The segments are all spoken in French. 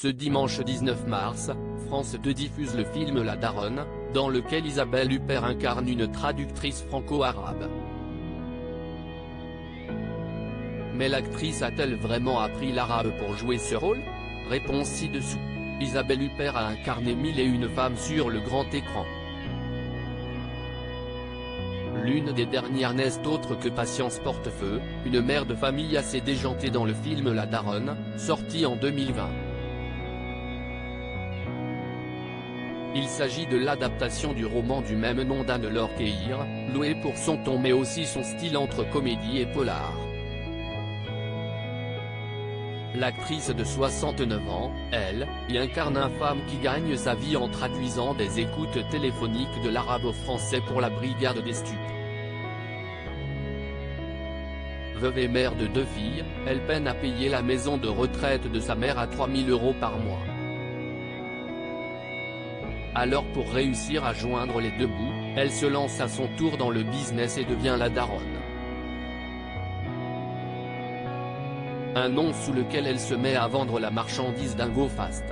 Ce dimanche 19 mars, France 2 diffuse le film La Daronne, dans lequel Isabelle Huppert incarne une traductrice franco-arabe. Mais l'actrice a-t-elle vraiment appris l'arabe pour jouer ce rôle? Réponse ci-dessous. Isabelle Huppert a incarné 1001 femmes sur le grand écran. L'une des dernières n'est autre que Patience Portefeu, une mère de famille assez déjantée dans le film La Daronne, sorti en 2020. Il s'agit de l'adaptation du roman du même nom d'Anne-Laure Kéir, louée pour son ton mais aussi son style entre comédie et polar. L'actrice de 69 ans, elle, y incarne une femme qui gagne sa vie en traduisant des écoutes téléphoniques de l'arabe au français pour la brigade des stupes. Veuve et mère de 2 filles, elle peine à payer la maison de retraite de sa mère à 3 000 € par mois. Alors pour réussir à joindre les deux bouts, elle se lance à son tour dans le business et devient la daronne. Un nom sous lequel elle se met à vendre la marchandise d'un go fast.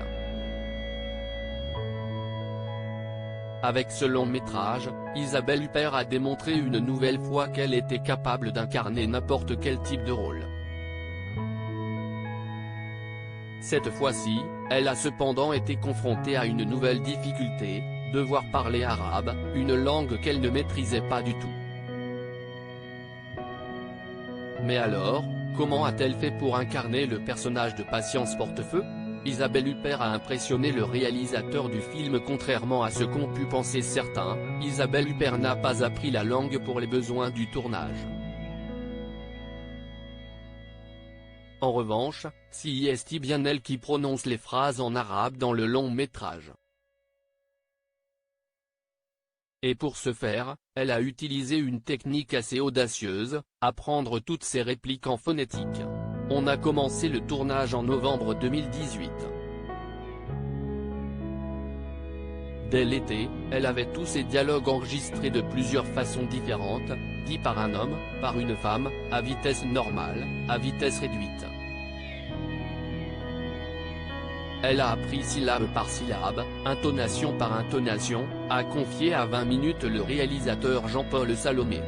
Avec ce long métrage, Isabelle Huppert a démontré une nouvelle fois qu'elle était capable d'incarner n'importe quel type de rôle. Cette fois-ci, elle a cependant été confrontée à une nouvelle difficulté, devoir parler arabe, une langue qu'elle ne maîtrisait pas du tout. Mais alors, comment a-t-elle fait pour incarner le personnage de Patience Portefeu? Isabelle Huppert a impressionné le réalisateur du film. Contrairement à ce qu'ont pu penser certains, Isabelle Huppert n'a pas appris la langue pour les besoins du tournage. En revanche, c'est bien elle qui prononce les phrases en arabe dans le long métrage. Et pour ce faire, elle a utilisé une technique assez audacieuse, apprendre toutes ses répliques en phonétique. On a commencé le tournage en novembre 2018. Dès l'été, elle avait tous ses dialogues enregistrés de plusieurs façons différentes, dits par un homme, par une femme, à vitesse normale, à vitesse réduite. Elle a appris syllabe par syllabe, intonation par intonation, a confié à 20 minutes le réalisateur Jean-Paul Salomé.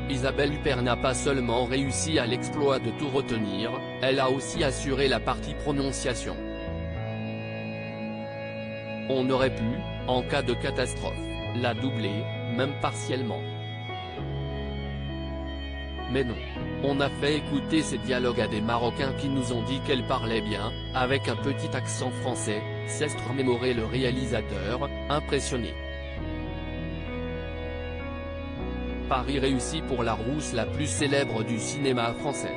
Isabelle Huppert n'a pas seulement réussi à l'exploit de tout retenir, elle a aussi assuré la partie prononciation. On aurait pu, en cas de catastrophe, la doubler, même partiellement. Mais non. On a fait écouter ces dialogues à des Marocains qui nous ont dit qu'elle parlait bien, avec un petit accent français, s'est remémoré le réalisateur, impressionné. Pari réussi pour la rousse la plus célèbre du cinéma français.